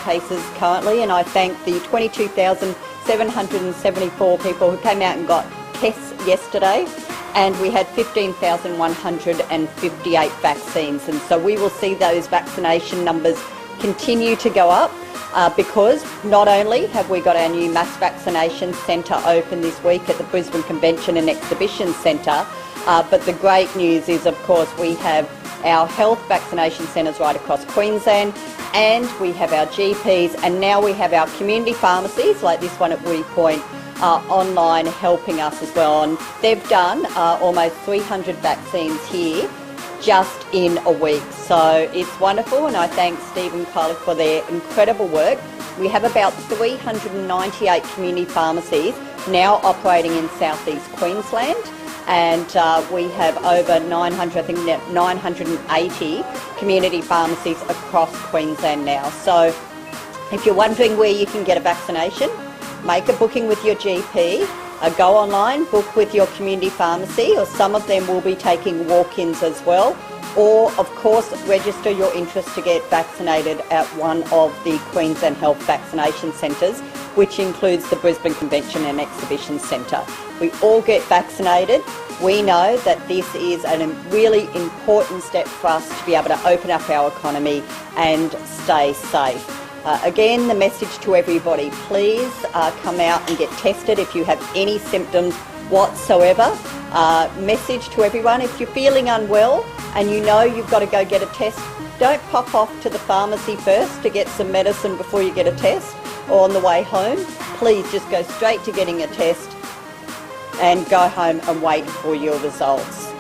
cases currently, and I thank the 22,774 people who came out and got tests yesterday, and we had 15,158 vaccines, and so we will see those vaccination numbers continue to go up because not only have we got our new mass vaccination centre open this week at the Brisbane Convention and Exhibition Centre, but the great news is, of course, we have our health vaccination centres right across Queensland, and we have our GPs, and now we have our community pharmacies like this one at Woody Point online helping us as well. And they've done almost 300 vaccines here just in a week. So it's wonderful, and I thank Steve and Kylie for their incredible work. We have about 398 community pharmacies now operating in southeast Queensland, and we have over 980 community pharmacies across Queensland now. So if you're wondering where you can get a vaccination, make a booking with your GP, go online, book with your community pharmacy, or some of them will be taking walk-ins as well, or of course register your interest to get vaccinated at one of the Queensland Health vaccination centres, which includes the Brisbane Convention and Exhibition Centre. We all get vaccinated. We know that this is a really important step for us to be able to open up our economy and stay safe. Again, the message to everybody, please come out and get tested if you have any symptoms whatsoever. Message to everyone, if you're feeling unwell and you know you've got to go get a test, don't pop off to the pharmacy first to get some medicine before you get a test or on the way home. Please just go straight to getting a test and go home and wait for your results.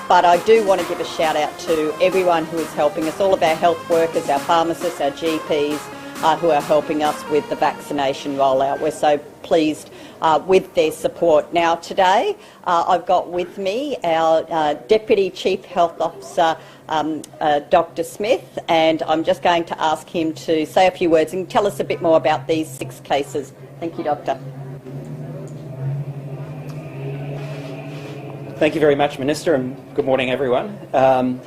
But I do want to give a shout out to everyone who is helping us, all of our health workers, our pharmacists, our GPs, who are helping us with the vaccination rollout. We're so pleased with their support. Now today I've got with me our Deputy Chief Health Officer, Dr Smith, and I'm just going to ask him to say a few words and tell us a bit more about these 6 cases. Thank you, Doctor. Thank you very much, Minister, and good morning, everyone.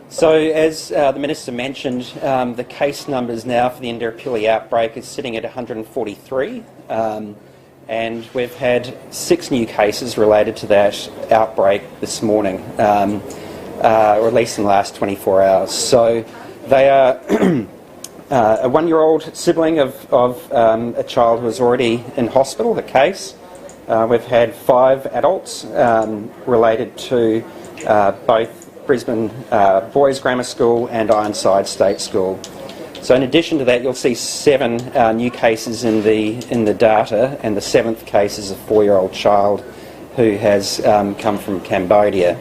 So, as the Minister mentioned, the case numbers now for the Indooroopilly outbreak is sitting at 143, and we've had 6 new cases related to that outbreak this morning, or at least in the last 24 hours. So, they are a 1-year-old sibling of a child who was already in hospital, a case. We've had 5 adults related to both Brisbane Boys Grammar School and Ironside State School. So in addition to that, you'll see 7 new cases in the data, and the 7th case is a 4-year-old child who has come from Cambodia,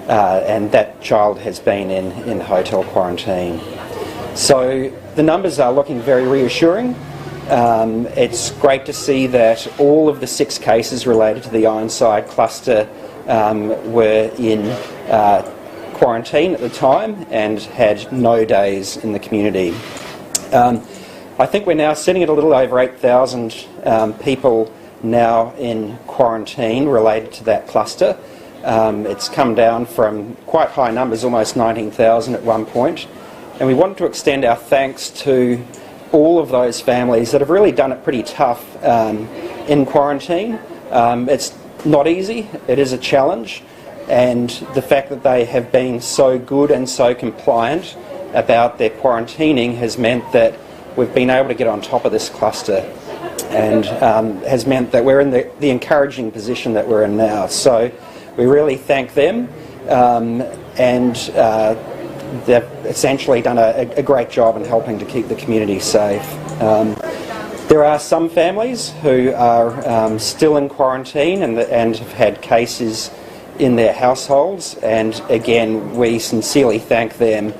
and that child has been in hotel quarantine. So the numbers are looking very reassuring. It's great to see that all of the 6 cases related to the Ironside cluster were in quarantine at the time and had no days in the community. I think we're now sitting at a little over 8,000 people now in quarantine related to that cluster. It's come down from quite high numbers, almost 19,000 at one point. And we wanted to extend our thanks to all of those families that have really done it pretty tough in quarantine. It's not easy, it is a challenge, and the fact that they have been so good and so compliant about their quarantining has meant that we've been able to get on top of this cluster, and has meant that we're in the encouraging position that we're in now. So we really thank them, and they've essentially done a great job in helping to keep the community safe. There are some families who are still in quarantine and have had cases in their households, and again we sincerely thank them.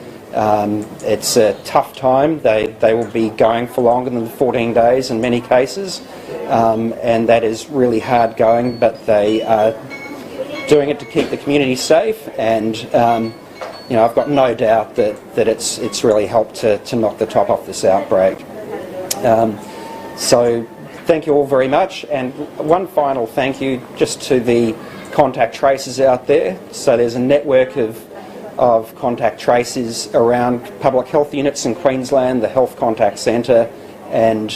It's a tough time. They will be going for longer than 14 days in many cases, and that is really hard going, but they are doing it to keep the community safe, and you know, I've got no doubt that it's really helped to knock the top off this outbreak. So thank you all very much, and one final thank you just to the contact tracers out there. So there's a network of of contact tracers around public health units in Queensland, the Health Contact Centre and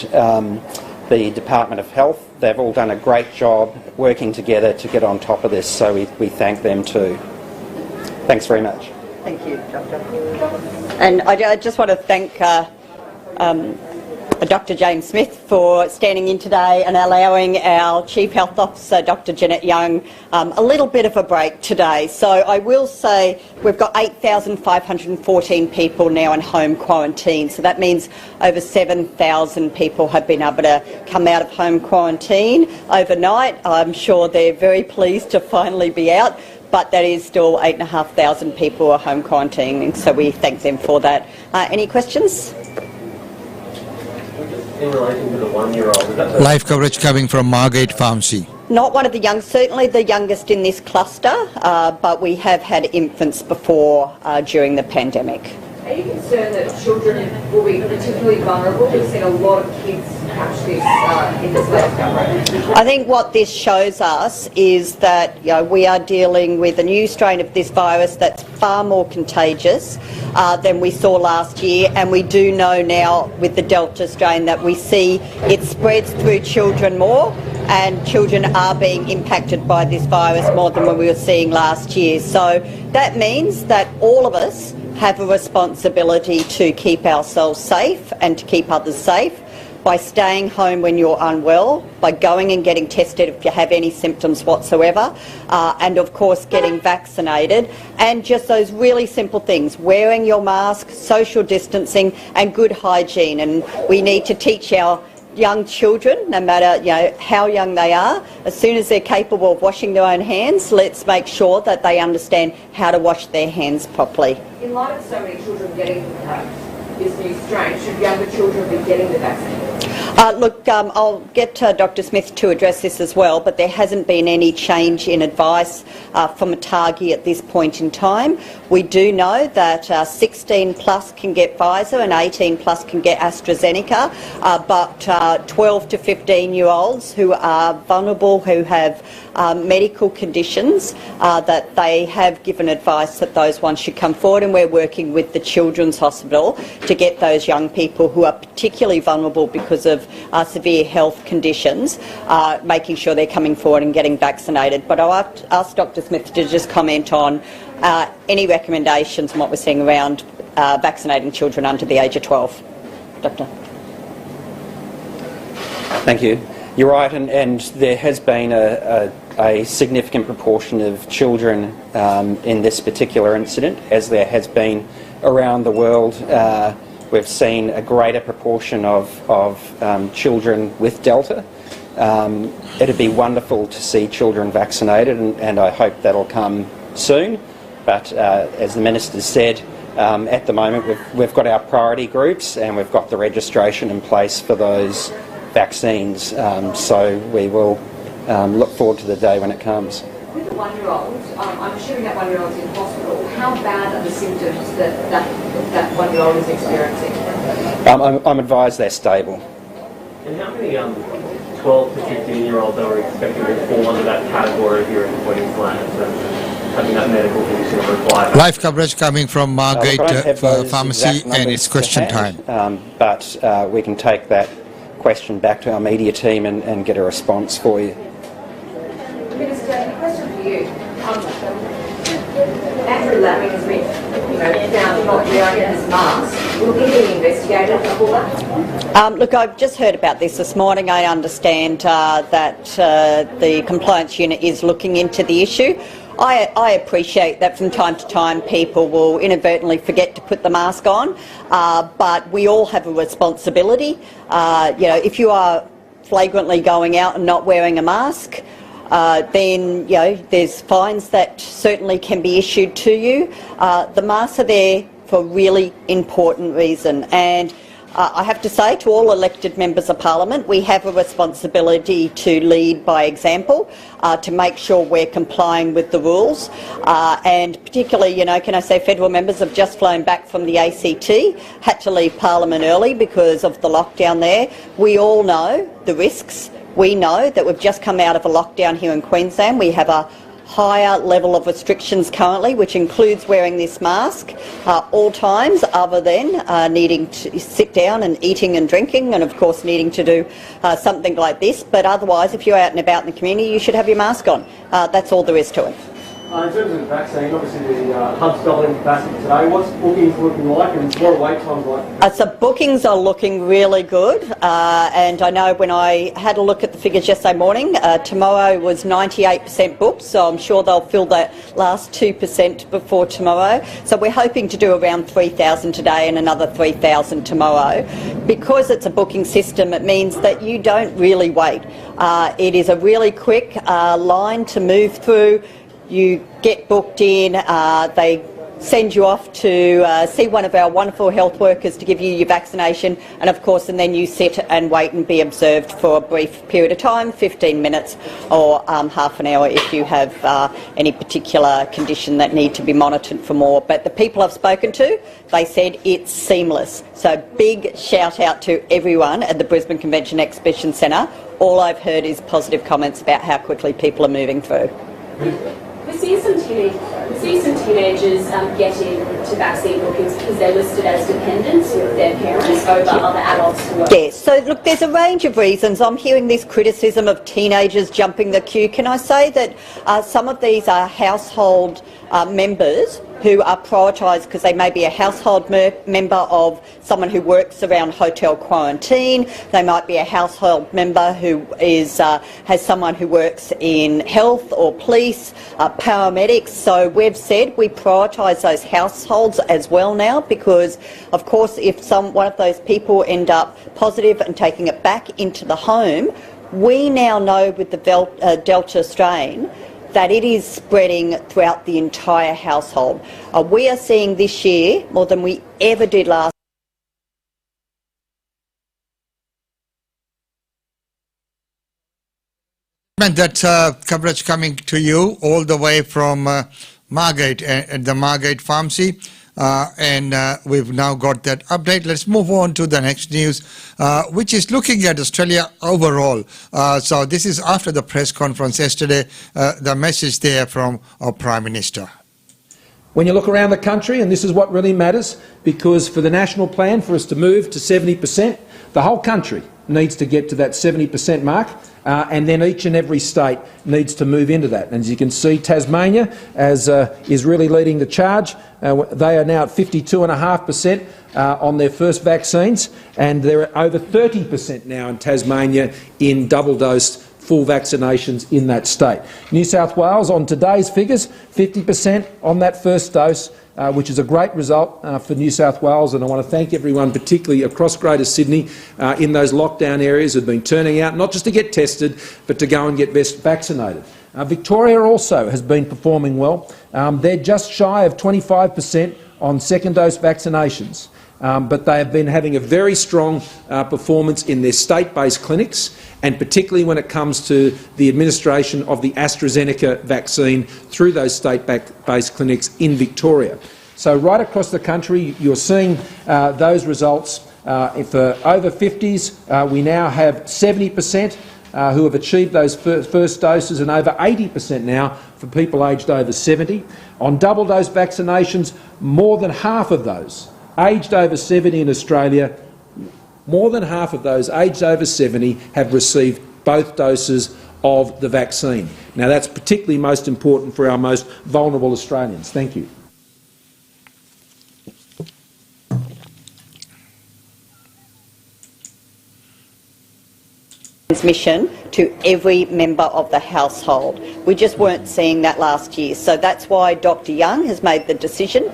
the Department of Health. They've all done a great job working together to get on top of this, so we thank them too. Thanks very much. Thank you, Doctor. And I just want to thank Dr. James Smith for standing in today and allowing our Chief Health Officer, Dr. Jeanette Young, a little bit of a break today. So I will say we've got 8,514 people now in home quarantine. So that means over 7,000 people have been able to come out of home quarantine overnight. I'm sure they're very pleased to finally be out. But that is still 8,500 people are home quarantining, so we thank them for that. Any questions? In relation to the 1-year-old, Live coverage coming from Margate Pharmacy. Not one of the young, certainly the youngest in this cluster, but we have had infants before during the pandemic. Are you concerned that children will be particularly vulnerable? We've seen a lot of kids catch this in this last. I think what this shows us is that we are dealing with a new strain of this virus that's far more contagious than we saw last year, and we do know now with the Delta strain that we see it spreads through children more, and children are being impacted by this virus more than what we were seeing last year. So that means that all of us have a responsibility to keep ourselves safe and to keep others safe by staying home when you're unwell, by going and getting tested if you have any symptoms whatsoever, and of course getting vaccinated, and just those really simple things, wearing your mask, social distancing and good hygiene. And we need to teach our young children, no matter how young they are, as soon as they're capable of washing their own hands, let's make sure that they understand how to wash their hands properly. In light of so many children getting this new strain, should younger children be getting the vaccine? Look, I'll get Dr. Smith to address this as well, but there hasn't been any change in advice from ATAGI at this point in time. We do know that 16 plus can get Pfizer and 18 plus can get AstraZeneca, but 12 to 15-year-olds who are vulnerable, who have medical conditions, that they have given advice that those ones should come forward, and we're working with the Children's Hospital to get those young people who are particularly vulnerable because of severe health conditions, making sure they're coming forward and getting vaccinated. But I'll ask Dr. Smith to just comment on any recommendations on what we're seeing around vaccinating children under the age of 12. Doctor. Thank you. You're right, and there has been a significant proportion of children in this particular incident, as there has been around the world. We've seen a greater proportion of children with Delta. It'd be wonderful to see children vaccinated, and I hope that'll come soon. But as the Minister said, at the moment we've got our priority groups and we've got the registration in place for those vaccines. So we will look forward to the day when it comes. With the 1-year-old, I'm assuming that 1-year-old's in hospital. How bad are the symptoms that 1-year-old is experiencing? I'm advised they're stable. and how many 12 to 15-year-olds are we expecting to fall under that category here in Queensland in terms of having that medical condition required? Live coverage coming from Margate Pharmacy, and it's question time. But we can take that question back to our media team and get a response for you. Minister, a question for you. Andrew Laming has been, found not wearing his mask. Will he be investigated for that? Look, I've just heard about this morning. I understand that the compliance unit is looking into the issue. I appreciate that from time to time people will inadvertently forget to put the mask on, but we all have a responsibility. If you are flagrantly going out and not wearing a mask, then there's fines that certainly can be issued to you. The masks are there for a really important reason, and I have to say to all elected members of Parliament, we have a responsibility to lead by example, to make sure we're complying with the rules, and particularly, can I say federal members have just flown back from the ACT, had to leave Parliament early because of the lockdown there. We all know the risks. We know that we've just come out of a lockdown here in Queensland. We have a higher level of restrictions currently, which includes wearing this mask all times other than needing to sit down and eating and drinking, and of course needing to do something like this. But otherwise, if you're out and about in the community, you should have your mask on. That's all there is to it. In terms of the vaccine, obviously the hub's doubling capacity today. What's bookings looking like, and what are wait times like? So bookings are looking really good, and I know when I had a look at the figures yesterday morning, tomorrow was 98% booked, so I'm sure they'll fill that last 2% before tomorrow. So we're hoping to do around 3,000 today and another 3,000 tomorrow. Because it's a booking system, it means that you don't really wait. It is a really quick line to move through. You get booked in, they send you off to see one of our wonderful health workers to give you your vaccination, and of course, and then you sit and wait and be observed for a brief period of time, 15 minutes or half an hour if you have any particular condition that need to be monitored for more. But the people I've spoken to, they said it's seamless. So big shout out to everyone at the Brisbane Convention Exhibition Centre. All I've heard is positive comments about how quickly people are moving through. We see some teenagers get into vaccine bookings because they're listed as dependents with their parents over other adults who are... Yes, so look, there's a range of reasons. I'm hearing this criticism of teenagers jumping the queue. Can I say that some of these are household members who are prioritised because they may be a household member of someone who works around hotel quarantine. They might be a household member who is has someone who works in health or police, paramedics. So we've said we prioritise those households as well now because, of course, if one of those people end up positive and taking it back into the home, we now know with the Delta strain that it is spreading throughout the entire household. We are seeing this year more than we ever did last. That coverage coming to you all the way from Margate at the Margate Pharmacy. And we've now got that update. Let's move on to the next news, which is looking at Australia overall. So this is after the press conference yesterday, the message there from our Prime Minister. When you look around the country, and this is what really matters, because for the national plan for us to move to 70%, the whole country needs to get to that 70% mark, and then each and every state needs to move into that. And as you can see, Tasmania is really leading the charge. They are now at 52.5% on their first vaccines, and they're over 30% now in Tasmania in double-dose full vaccinations in that state. New South Wales, on today's figures, 50% on that first dose, which is a great result for New South Wales, and I want to thank everyone, particularly across Greater Sydney, in those lockdown areas who have been turning out, not just to get tested, but to go and get vaccinated. Victoria also has been performing well. They're just shy of 25% on second dose vaccinations. But they have been having a very strong performance in their state-based clinics, and particularly when it comes to the administration of the AstraZeneca vaccine through those state-based clinics in Victoria. So right across the country, you're seeing those results. For over 50s, we now have 70% who have achieved those first doses, and over 80% now for people aged over 70. On double-dose vaccinations, more than half of those aged over 70 in Australia, more than half of those aged over 70 have received both doses of the vaccine. Now, that's particularly most important for our most vulnerable Australians. Thank you. Transmission to every member of the household. We just weren't seeing that last year. So that's why Dr. Young has made the decision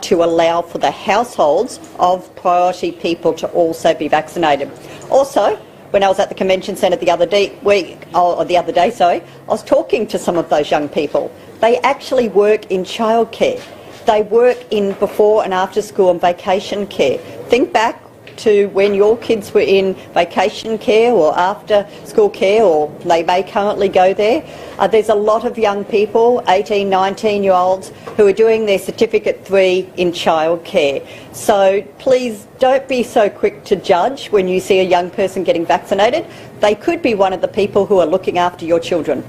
to allow for the households of priority people to also be vaccinated. Also, when I was at the convention centre the other day, I was talking to some of those young people. They actually work in childcare. They work in before and after school and vacation care. Think back to when your kids were in vacation care or after school care, or they may currently go there. There's a lot of young people, 18, 19-year-olds, who are doing their Certificate 3 in childcare. So please don't be so quick to judge when you see a young person getting vaccinated. They could be one of the people who are looking after your children.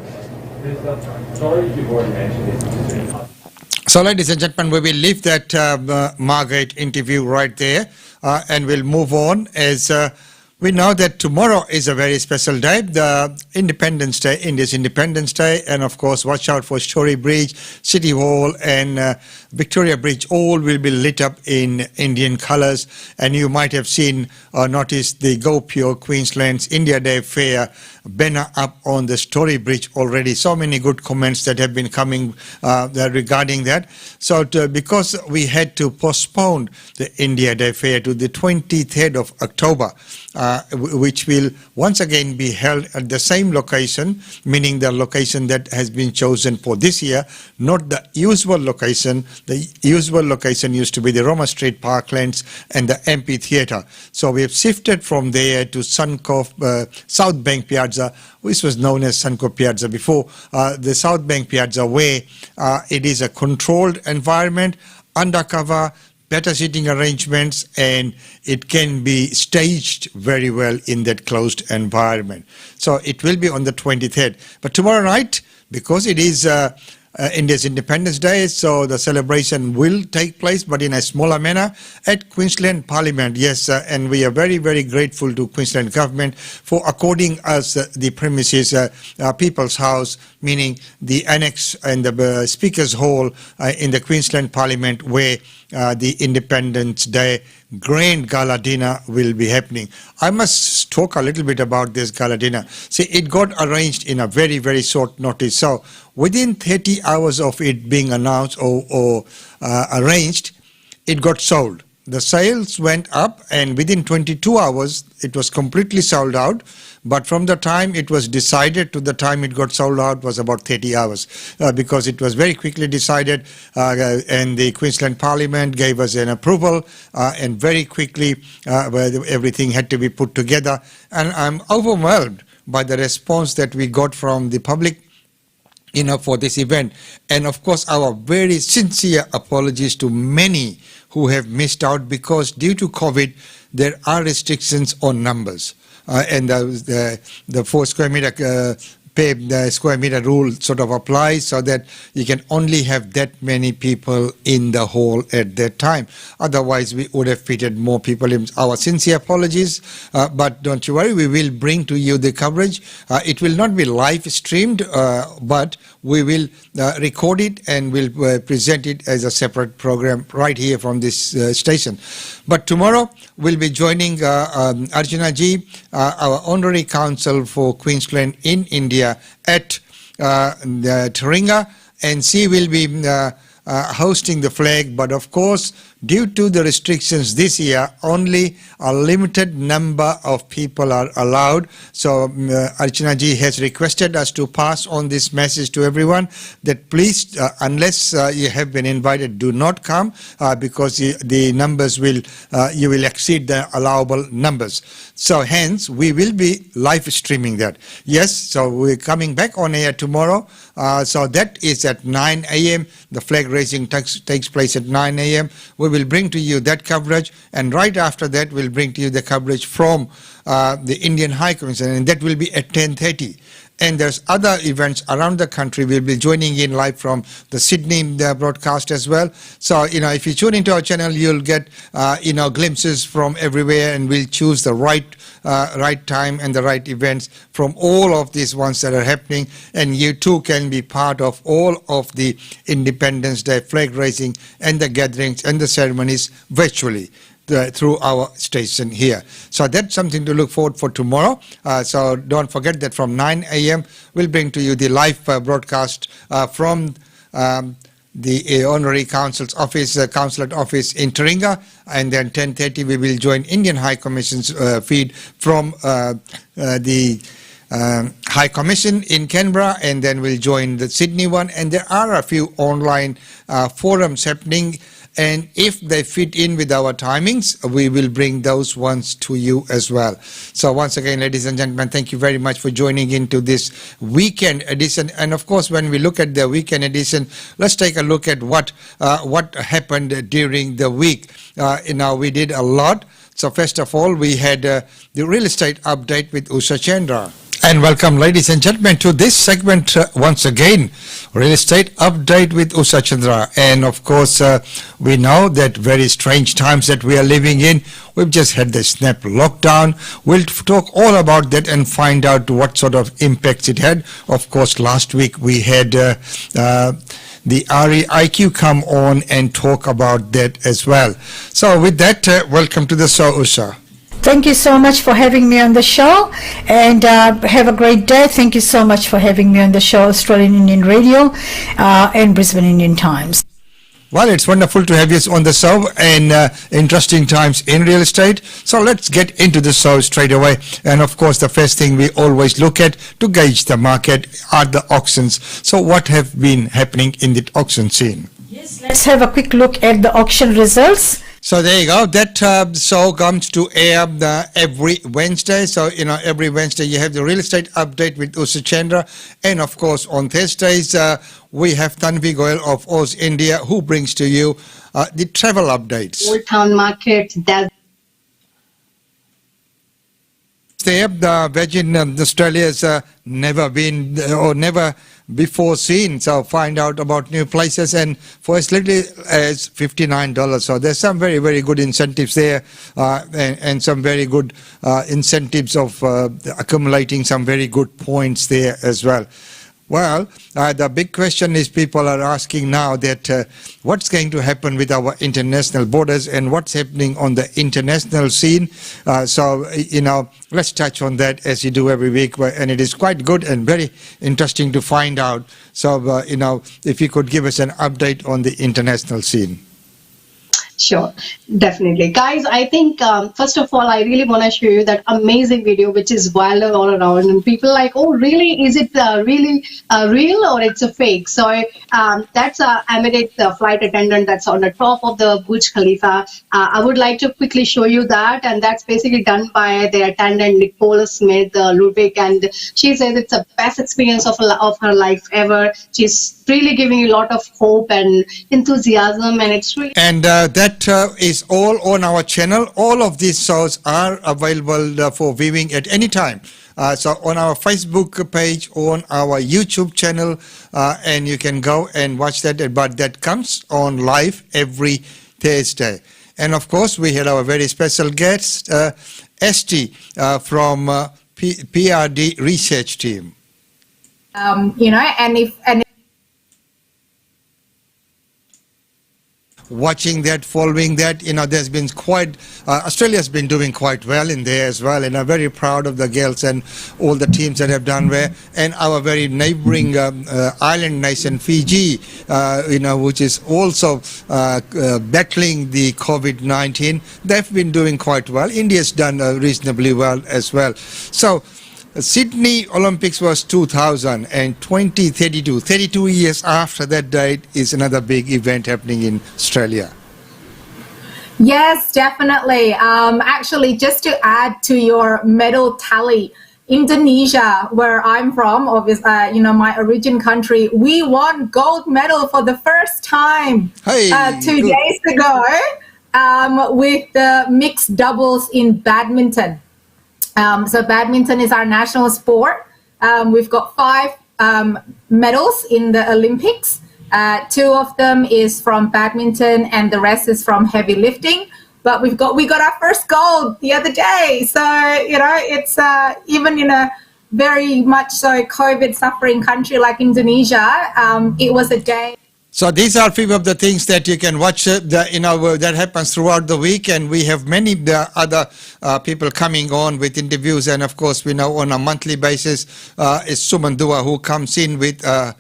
Sorry if you've already mentioned this. So, ladies and gentlemen, we will leave that Margate interview right there and we'll move on as we know that tomorrow is a very special day, the Independence Day, India's Independence Day, and of course watch out for Story Bridge, City Hall and Victoria Bridge, all will be lit up in Indian colours, and you might have seen or noticed the Go Pure Queensland's India Day Fair banner up on the Story Bridge already. So many good comments that have been coming regarding that. So because we had to postpone the India Day Fair to the 23rd of October, which will once again be held at the same location, meaning the location that has been chosen for this year, not the usual location. The usual location used to be the Roma Street Parklands and the Amphitheatre. So we have shifted from there to Suncorp, South Bank Piazza, which was known as Suncorp Piazza before, the South Bank Piazza, where it is a controlled environment, undercover, better seating arrangements, and it can be staged very well in that closed environment. So it will be on the 23rd. But tomorrow night, because it is India's Independence Day, so the celebration will take place, but in a smaller manner at Queensland Parliament. Yes, and we are very, very grateful to Queensland Government for according us the premises, People's House, meaning the annex and the Speaker's Hall in the Queensland Parliament, where the Independence Day grand gala dinner will be happening. I must talk a little bit about this gala dinner. See, it got arranged in a very, very short notice. So within 30 hours of it being announced or arranged, it got sold. The sales went up, and within 22 hours, it was completely sold out. But from the time it was decided to the time it got sold out was about 30 hours because it was very quickly decided and the Queensland Parliament gave us an approval and very quickly everything had to be put together. And I'm overwhelmed by the response that we got from the public, you know, for this event. And of course, our very sincere apologies to many who have missed out because due to COVID, there are restrictions on numbers. And the 4 square meter the square meter rule sort of applies so that you can only have that many people in the hall at that time. Otherwise, we would have fitted more people in. Our sincere apologies, but don't you worry, we will bring to you the coverage. It will not be live streamed, but we will record it and we'll present it as a separate program right here from this station. But tomorrow, we'll be joining Archana Ji, our Honorary Counsel for Queensland in India, at Taringa, and she will be hosting the flag. But of course, due to the restrictions this year, only a limited number of people are allowed. So Archana Ji has requested us to pass on this message to everyone that please, unless you have been invited, do not come because the numbers will, you will exceed the allowable numbers. So hence, we will be live streaming that. Yes, so we're coming back on air tomorrow. So that is at 9 a.m. The flag raising takes place at 9 a.m. We will bring to you that coverage, and right after that we'll bring to you the coverage from the Indian High Commission, and that will be at 10:30. And there's other events around the country. We'll be joining in live from the Sydney broadcast as well. So, you know, if you tune into our channel, you'll get, you know, glimpses from everywhere, and we'll choose the right time and the right events from all of these ones that are happening. And you too can be part of all of the Independence Day flag raising and the gatherings and the ceremonies virtually. Through our station here. So that's something to look forward for tomorrow. So don't forget that from 9 a.m. we'll bring to you the live broadcast from the Honorary Counsel's office, Consulate office in Taringa, and then 10:30 we will join Indian High Commission's feed from the High Commission in Canberra, and then we'll join the Sydney one. And there are a few online forums happening, and if they fit in with our timings, we will bring those ones to you as well. So once again, ladies and gentlemen, thank you very much for joining into this weekend edition. And of course, when we look at the weekend edition, let's take a look at what happened during the week. You know, we did a lot. So first of all, we had the real estate update with Usha Chandra. And welcome, ladies and gentlemen, to this segment once again, Real Estate Update with Usha Chandra. And of course, we know that very strange times that we are living in. We've just had the snap lockdown. We'll talk all about that and find out what sort of impacts it had. Of course, last week we had the REIQ come on and talk about that as well. So with that, welcome to the show, Usha. Thank you so much for having me on the show, and have a great day. Thank you so much for having me on the show, Australian Indian Radio and Brisbane Indian Times. Well, it's wonderful to have you on the show, and interesting times in real estate. So let's get into the show straight away. And of course, the first thing we always look at to gauge the market are the auctions. So what have been happening in the auction scene? Yes, let's have a quick look at the auction results. So there you go. That show comes to air every Wednesday. So, every Wednesday you have the real estate update with Usha Chandra. And of course, on Thursdays, we have Tanvi Goyal of Oz India, who brings to you the travel updates. Old Town Market, that The Virgin Australia has never been or never before seen. So find out about new places, and for as little as $59. So there's some very, very good incentives there, and some very good incentives of accumulating some very good points there as well. Well, the big question is people are asking now that what's going to happen with our international borders and what's happening on the international scene. So, let's touch on that as you do every week. And it is quite good and very interesting to find out. So, if you could give us an update on the international scene. Sure, definitely. Guys, I think, first of all, I really want to show you that amazing video, which is viral all around. And people are like, oh, really? Is it really real or it's a fake? So that's Emirates, the flight attendant that's on the top of the Burj Khalifa. I would like to quickly show you that. And that's basically done by the attendant, Nicole Smith, Ludwig. And she says it's the best experience of her life ever. She's really giving you a lot of hope and enthusiasm. And it's really... And that is all on our channel. All of these shows are available for viewing at any time. So on our Facebook page, on our YouTube channel, and you can go and watch that. But that comes on live every Thursday. And of course, we had our very special guest, ST from PRD Research Team. Watching that, following that, there's been quite, Australia's been doing quite well in there as well, and I'm very proud of the girls and all the teams that have done well. And our very neighboring island nation, Fiji, which is also battling the COVID-19, they've been doing quite well. India's done reasonably well as well. So, Sydney Olympics was 2000 and 2032. 32 years after that date is another big event happening in Australia. Yes, definitely. Actually, just to add to your medal tally, Indonesia, where I'm from, obviously, my origin country, we won gold medal for the first time 2 days ago with the mixed doubles in badminton. So badminton is our national sport. We've got 5 medals in the Olympics. 2 of them is from badminton and the rest is from heavy lifting. But we got our first gold the other day. So, it's even in a very much so COVID suffering country like Indonesia, it was a day. So these are a few of the things that you can watch that happens throughout the week, and we have many other people coming on with interviews, and of course we know on a monthly basis is Suman Dua, who comes in with her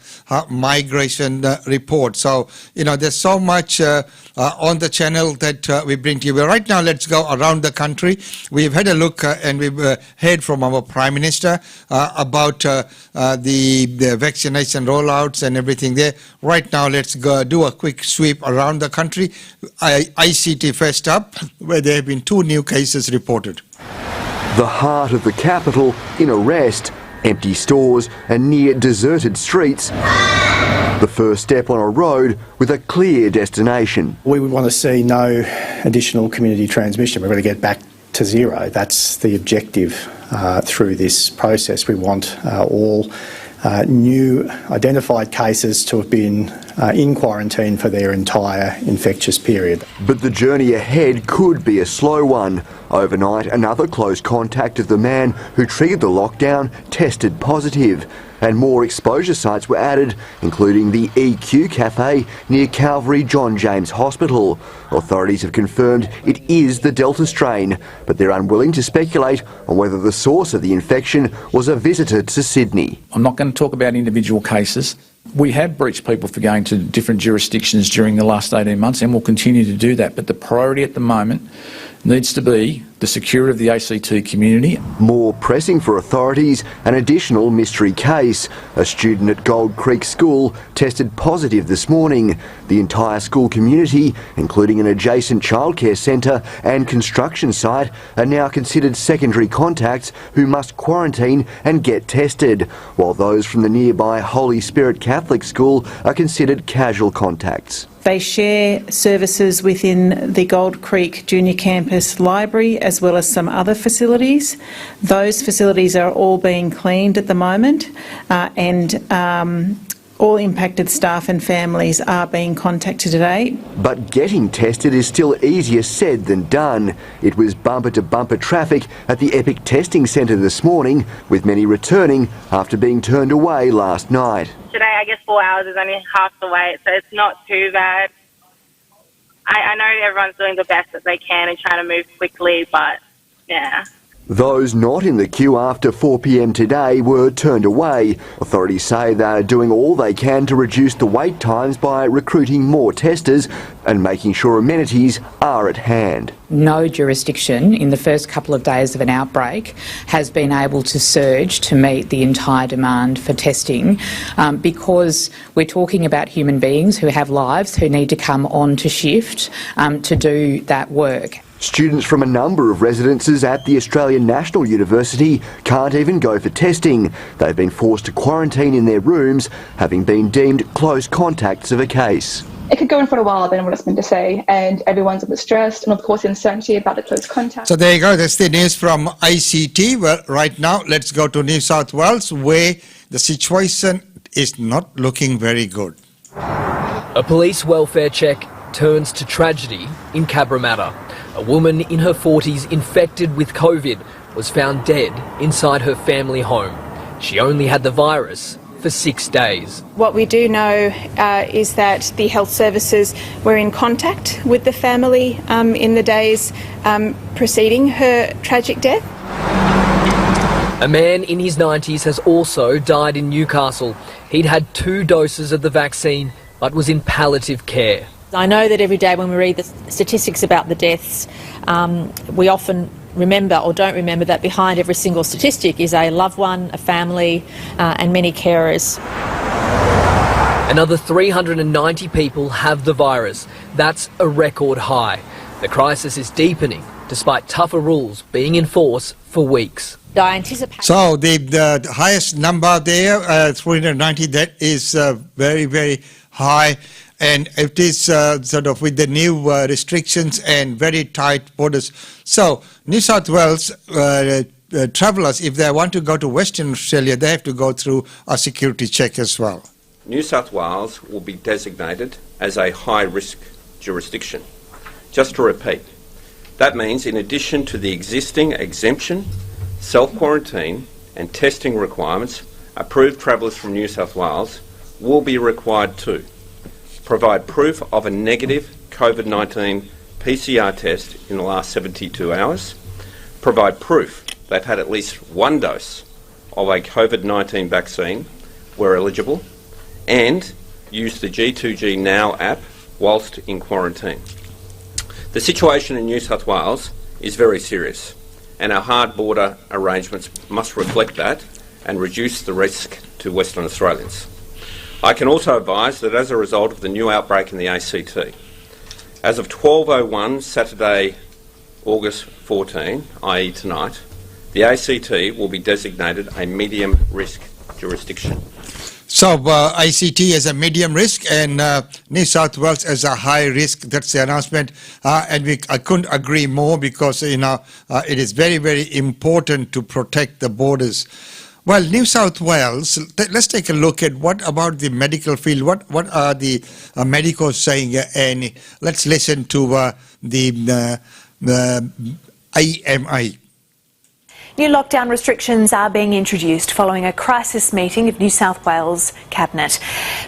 migration report. So there's so much on the channel that we bring to you. But right now, let's go around the country. We've had a look and we've heard from our Prime Minister about the vaccination rollouts and everything there. Right now, let's go do a quick sweep around the country. ICT first up, where there have been 2 new cases reported. The heart of the capital in arrest, empty stores and near deserted streets. The first step on a road with a clear destination. We would want to see no additional community transmission. We're going to get back to zero. That's the objective through this process. We want all new identified cases to have been in quarantine for their entire infectious period. But the journey ahead could be a slow one. Overnight, another close contact of the man who triggered the lockdown tested positive, and more exposure sites were added, including the EQ Cafe near Calvary John James Hospital. Authorities have confirmed it is the Delta strain, but they're unwilling to speculate on whether the source of the infection was a visitor to Sydney. I'm not going to talk about individual cases. We have breached people for going to different jurisdictions during the last 18 months and will continue to do that, but the priority at the moment needs to be the security of the ACT community. More pressing for authorities, an additional mystery case. A student at Gold Creek School tested positive this morning. The entire school community, including an adjacent childcare centre and construction site, are now considered secondary contacts who must quarantine and get tested, while those from the nearby Holy Spirit Catholic School are considered casual contacts. They share services within the Gold Creek Junior Campus Library as well as some other facilities. Those facilities are all being cleaned at the moment and all impacted staff and families are being contacted today. But getting tested is still easier said than done. It was bumper-to-bumper traffic at the Epic Testing Centre this morning, with many returning after being turned away last night. Today, I guess 4 hours is only half the wait, so it's not too bad. I know everyone's doing the best that they can and trying to move quickly, but yeah. Those not in the queue after 4 p.m. today were turned away. Authorities say they are doing all they can to reduce the wait times by recruiting more testers and making sure amenities are at hand. No jurisdiction in the first couple of days of an outbreak has been able to surge to meet the entire demand for testing because we're talking about human beings who have lives, who need to come on to shift to do that work. Students from a number of residences at the Australian National University can't even go for testing. They've been forced to quarantine in their rooms, having been deemed close contacts of a case. It could go on for a while, then what it's meant to say, and everyone's a bit stressed, and of course the uncertainty about the close contact. So there you go, that's the news from ICT. Well, right now, let's go to New South Wales, where the situation is not looking very good. A police welfare check turns to tragedy in Cabramatta. A woman in her 40s infected with COVID was found dead inside her family home. She only had the virus for 6 days. What we do know is that the health services were in contact with the family in the days preceding her tragic death. A man in his 90s has also died in Newcastle. He'd had 2 doses of the vaccine but was in palliative care. I know that every day when we read the statistics about the deaths, we often remember or don't remember that behind every single statistic is a loved one, a family, and many carers. Another 390 people have the virus. That's a record high. The crisis is deepening despite tougher rules being in force for weeks. I anticipate. So the highest number there, 390, that is very, very high. And it is sort of with the new restrictions and very tight borders. So New South Wales travellers, if they want to go to Western Australia, they have to go through a security check as well. New South Wales will be designated as a high-risk jurisdiction. Just to repeat, that means in addition to the existing exemption, self-quarantine and testing requirements, approved travellers from New South Wales will be required to provide proof of a negative COVID-19 PCR test in the last 72 hours, provide proof they've had at least 1 dose of a COVID-19 vaccine where eligible, and use the G2G Now app whilst in quarantine. The situation in New South Wales is very serious, and our hard border arrangements must reflect that and reduce the risk to Western Australians. I can also advise that as a result of the new outbreak in the ACT, as of 12:01 Saturday, August 14, i.e. tonight, the ACT will be designated a medium risk jurisdiction. So ICT as a medium risk and New South Wales as a high risk. That's the announcement, and I couldn't agree more because it is very, very important to protect the borders. Well, New South Wales. Let's take a look at what about the medical field. What are the medicals saying? And let's listen to the AMA. New lockdown restrictions are being introduced following a crisis meeting of New South Wales Cabinet.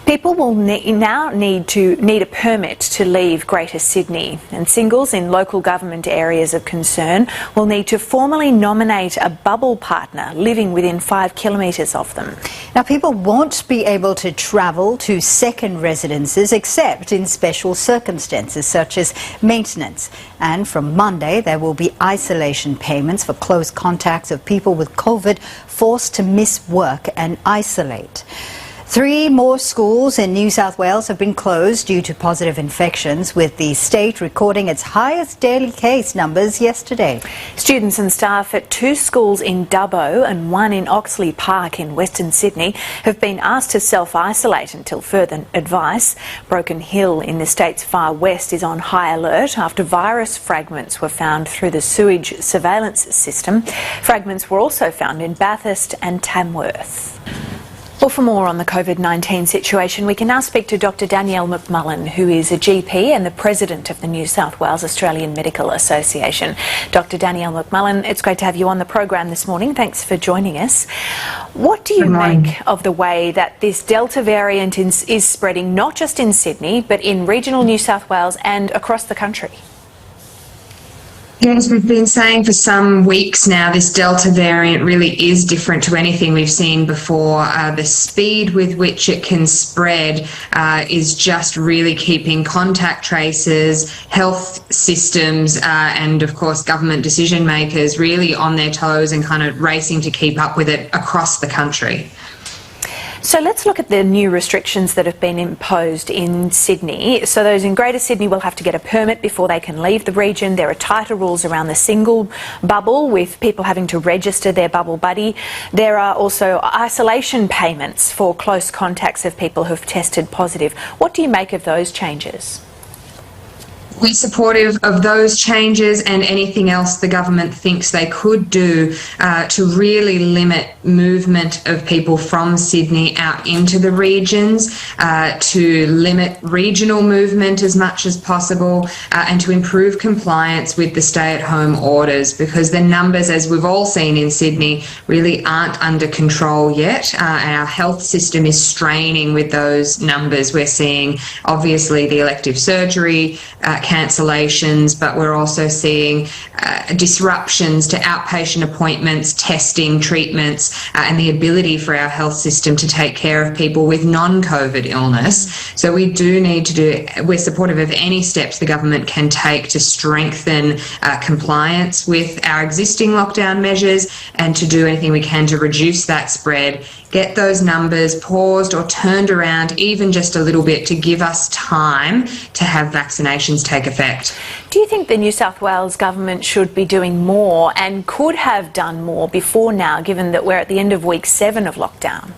People will now need a permit to leave Greater Sydney, and singles in local government areas of concern will need to formally nominate a bubble partner living within 5 kilometres of them. Now, people won't be able to travel to second residences except in special circumstances such as maintenance. And from Monday, there will be isolation payments for close contacts of people with COVID forced to miss work and isolate. 3 more schools in New South Wales have been closed due to positive infections, with the state recording its highest daily case numbers yesterday. Students and staff at 2 schools in Dubbo and 1 in Oxley Park in Western Sydney have been asked to self-isolate until further advice. Broken Hill in the state's far west is on high alert after virus fragments were found through the sewage surveillance system. Fragments were also found in Bathurst and Tamworth. Well, for more on the COVID-19 situation, we can now speak to Dr. Danielle McMullen, who is a GP and the President of the New South Wales Australian Medical Association. Dr. Danielle McMullen, it's great to have you on the program this morning. Thanks for joining us. What do you make of the way that this Delta variant is spreading, not just in Sydney, but in regional New South Wales and across the country? Yes, we've been saying for some weeks now this Delta variant really is different to anything we've seen before. The speed with which it can spread is just really keeping contact tracers, health systems and, of course, government decision makers really on their toes and kind of racing to keep up with it across the country. So let's look at the new restrictions that have been imposed in Sydney. So those in Greater Sydney will have to get a permit before they can leave the region. There are tighter rules around the single bubble, with people having to register their bubble buddy. There are also isolation payments for close contacts of people who've tested positive. What do you make of those changes? We're supportive of those changes and anything else the government thinks they could do to really limit movement of people from Sydney out into the regions, to limit regional movement as much as possible, and to improve compliance with the stay-at-home orders, because the numbers, as we've all seen in Sydney, really aren't under control yet. Our health system is straining with those numbers. We're seeing, obviously, the elective surgery cancellations, but we're also seeing disruptions to outpatient appointments, testing, treatments, and the ability for our health system to take care of people with non-COVID illness. So we do need to we're supportive of any steps the government can take to strengthen compliance with our existing lockdown measures and to do anything we can to reduce that spread, get those numbers paused or turned around even just a little bit to give us time to have vaccinations take effect. Do you think the New South Wales government should be doing more and could have done more before now, given that we're at the end of week 7 of lockdown?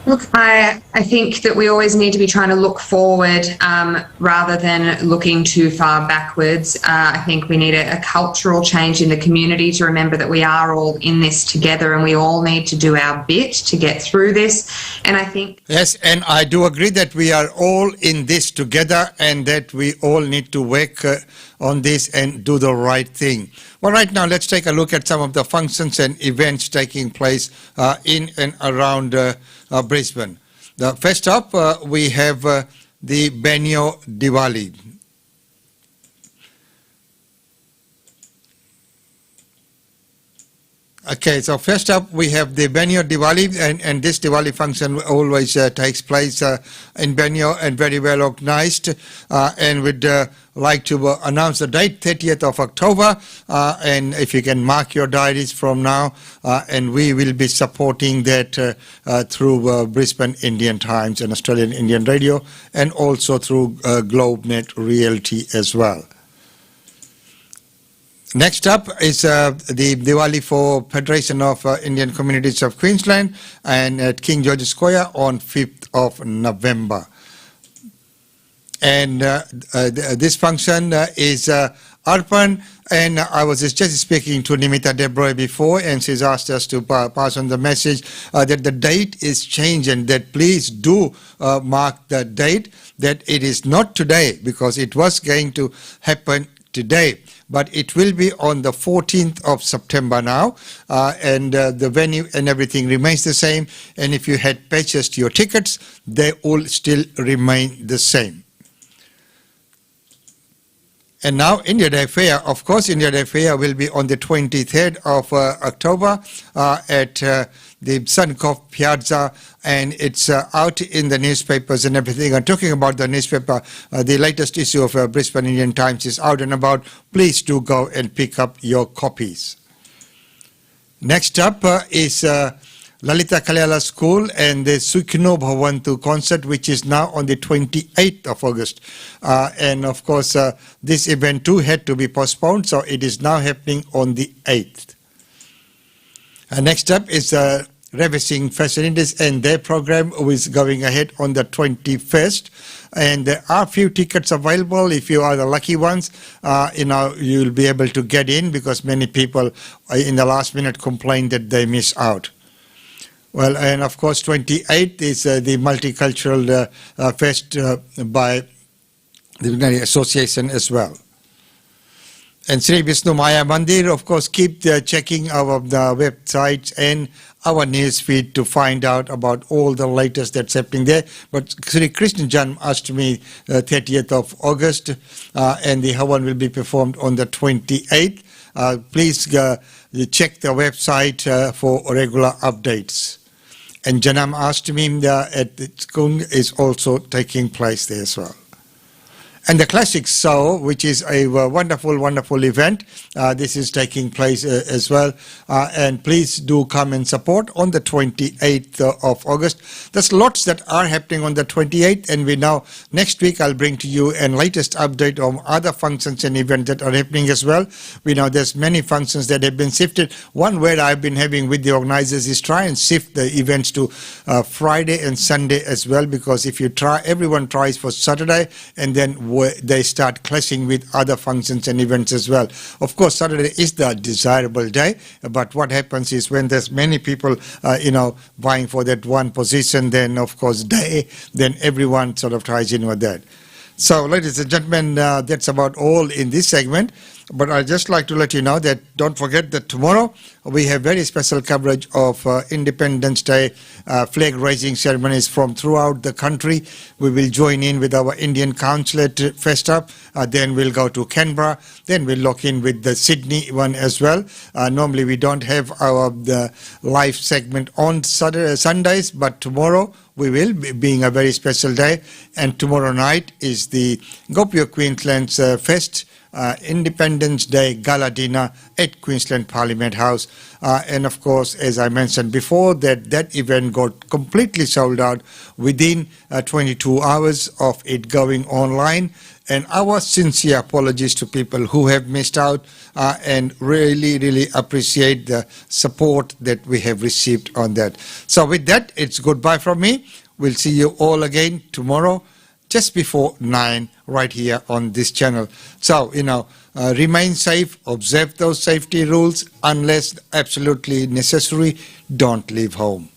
Look, I think that we always need to be trying to look forward rather than looking too far backwards. I think we need a cultural change in the community to remember that we are all in this together and we all need to do our bit to get through this. And I think... Yes, and I do agree that we are all in this together and that we all need to work on this and do the right thing. Well, right now, let's take a look at some of the functions and events taking place in and around Brisbane. First up, we have the Benyo Diwali. Okay, so first up we have the Benyo Diwali, and this Diwali function always takes place in Benyo and very well organized, and we'd like to announce the date, 30th of October, and if you can mark your diaries from now, and we will be supporting that through Brisbane Indian Times and Australian Indian Radio, and also through GlobeNet Realty as well. Next up is the Diwali for Federation of Indian Communities of Queensland and at King George's Square on 5th of November. And this function is Arpan, and I was just speaking to Nimita Debroy before, and she's asked us to pass on the message that the date is changed and that please do mark the date, that it is not today because it was going to happen today, but it will be on the 14th of September now, and the venue and everything remains the same, and if you had purchased your tickets, they all still remain the same. And now India Day Fair, of course, India Day Fair will be on the 23rd of October at the Suncorp Piazza, and it's out in the newspapers and everything. I'm talking about the newspaper, the latest issue of Brisbane Indian Times is out and about. Please do go and pick up your copies. Next up is Lalita Kalyala School and the Sukhino Bhavantu concert, which is now on the 28th of August. And of course, this event too had to be postponed, so it is now happening on the 8th. Next up is Ravishing Facilities and their program is going ahead on the 21st. And there are few tickets available. If you are the lucky ones, you'll be able to get in because many people in the last minute complained that they miss out. Well, and of course, 28th is the Multicultural Fest by the Unitary Association as well. And Sri Vishnu Maya Mandir, of course, keep checking our websites and our news feed to find out about all the latest that's happening there. But Sri Krishna Janm Ashtami, 30th of August, and the Havan will be performed on the 28th. Please check the website for regular updates. And Janam Ashtami at the Kung is also taking place there as well. And the Classic Show, which is a wonderful, wonderful event. This is taking place as well. And please do come and support on the 28th of August. There's lots that are happening on the 28th. And next week, I'll bring to you a latest update on other functions and events that are happening as well. We know there's many functions that have been shifted. One word I've been having with the organizers is try and shift the events to Friday and Sunday as well. Because if you try, everyone tries for Saturday and then they start clashing with other functions and events as well. Of course, Saturday is the desirable day, but what happens is when there's many people, vying for that one position, then of course then everyone sort of tries in with that. So, ladies and gentlemen, that's about all in this segment. But I'd just like to let you know that don't forget that tomorrow we have very special coverage of Independence Day flag raising ceremonies from throughout the country. We will join in with our Indian Consulate Festa. Then we'll go to Canberra. Then we'll lock in with the Sydney one as well. Normally we don't have our live segment on Sundays, but tomorrow we will, being a very special day. And tomorrow night is the Gopio Queensland's Fest. Independence Day Gala Dinner at Queensland Parliament House. And of course, as I mentioned before, that event got completely sold out within 22 hours of it going online. And our sincere apologies to people who have missed out and really, really appreciate the support that we have received on that. So with that, it's goodbye from me. We'll see you all again tomorrow, just before 9, right here on this channel. So, remain safe, observe those safety rules. Unless absolutely necessary, don't leave home.